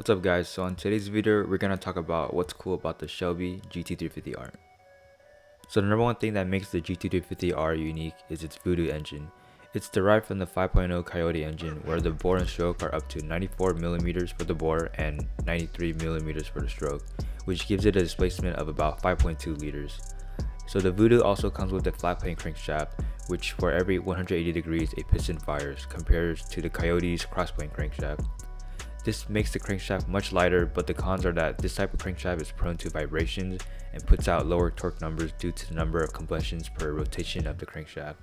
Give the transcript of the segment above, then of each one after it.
What's up guys, so in today's video we're going to talk about what's cool about the Shelby GT350R. So the number one thing that makes the GT350R unique is its Voodoo engine. It's derived from the 5.0 Coyote engine where the bore and stroke are up to 94mm for the bore and 93mm for the stroke, which gives it a displacement of about 5.2 liters. So the Voodoo also comes with a flat plane crankshaft, which for every 180 degrees a piston fires compared to the Coyote's cross plane crankshaft. This makes the crankshaft much lighter, but the cons are that this type of crankshaft is prone to vibrations and puts out lower torque numbers due to the number of combustions per rotation of the crankshaft.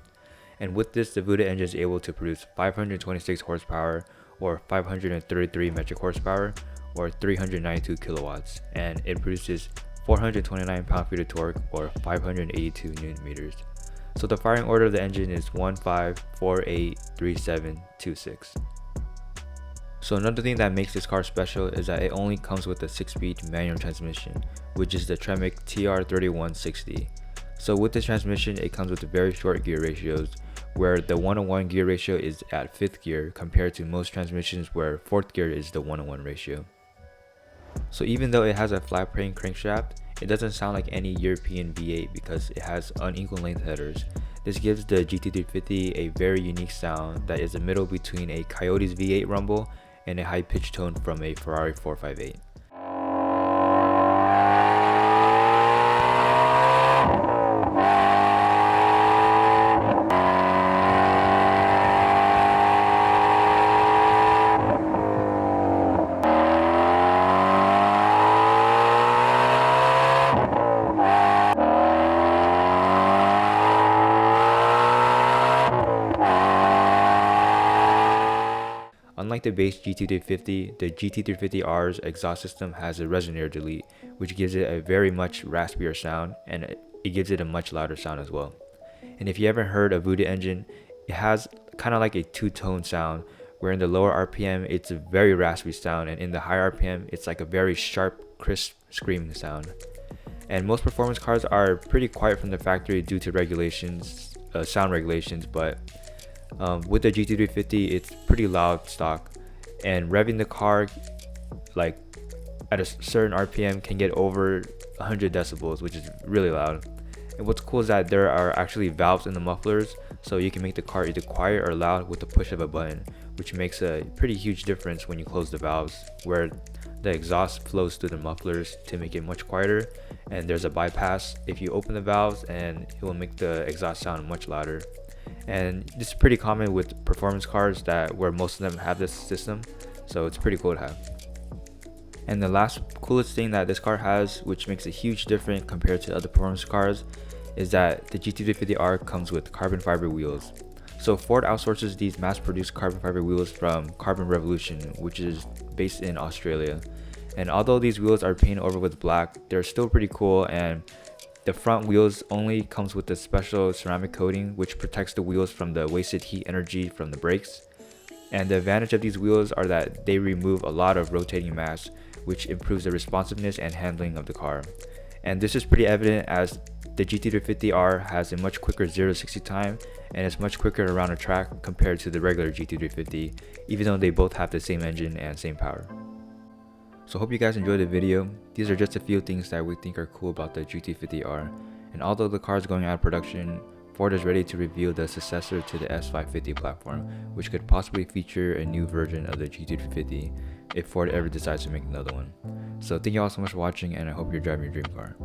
And with this, the Voodoo engine is able to produce 526 horsepower or 533 metric horsepower or 392 kilowatts, and it produces 429 pound-feet of torque or 582 newton meters. So the firing order of the engine is 1, 5, 4, 8, 3, 7, 2, 6. So another thing that makes this car special is that it only comes with a 6-speed manual transmission, which is the Tremec TR3160. So with this transmission, it comes with very short gear ratios, where the 1:1 gear ratio is at 5th gear compared to most transmissions where 4th gear is the 1:1 ratio. So even though it has a flat plane crankshaft, it doesn't sound like any European V8 because it has unequal length headers. This gives the GT350 a very unique sound that is a middle between a Coyote's V8 rumble and a high-pitched tone from a Ferrari 458. Unlike the base GT350, the GT350R's exhaust system has a resonator delete, which gives it a very much raspier sound, and it gives it a much louder sound as well. And if you haven't heard a Voodoo engine, it has kind of like a two-tone sound, where in the lower RPM it's a very raspy sound, and in the higher RPM it's like a very sharp, crisp, screaming sound. And most performance cars are pretty quiet from the factory due to regulations, sound regulations, but with the GT350 it's pretty loud stock, and revving the car like at a certain RPM can get over 100 decibels, which is really loud. And what's cool is that there are actually valves in the mufflers, so you can make the car either quiet or loud with the push of a button, which makes a pretty huge difference when you close the valves, where the exhaust flows through the mufflers to make it much quieter, and there's a bypass if you open the valves and it will make the exhaust sound much louder. And this is pretty common with performance cars where most of them have this system, so it's pretty cool to have. And the last coolest thing that this car has, which makes a huge difference compared to other performance cars, is that the GT350R comes with carbon fiber wheels. So Ford outsources these mass-produced carbon fiber wheels from Carbon Revolution, which is based in Australia. And although these wheels are painted over with black, they're still pretty cool, and the front wheels only comes with a special ceramic coating which protects the wheels from the wasted heat energy from the brakes. And the advantage of these wheels are that they remove a lot of rotating mass, which improves the responsiveness and handling of the car. And this is pretty evident as the GT350R has a much quicker 0 to 60 time, and it's much quicker around a track compared to the regular GT350, even though they both have the same engine and same power. So hope you guys enjoyed the video. These are just a few things that we think are cool about the GT350R. And although the car is going out of production, Ford is ready to reveal the successor to the S550 platform, which could possibly feature a new version of the GT350 if Ford ever decides to make another one. So thank you all so much for watching, and I hope you're driving your dream car.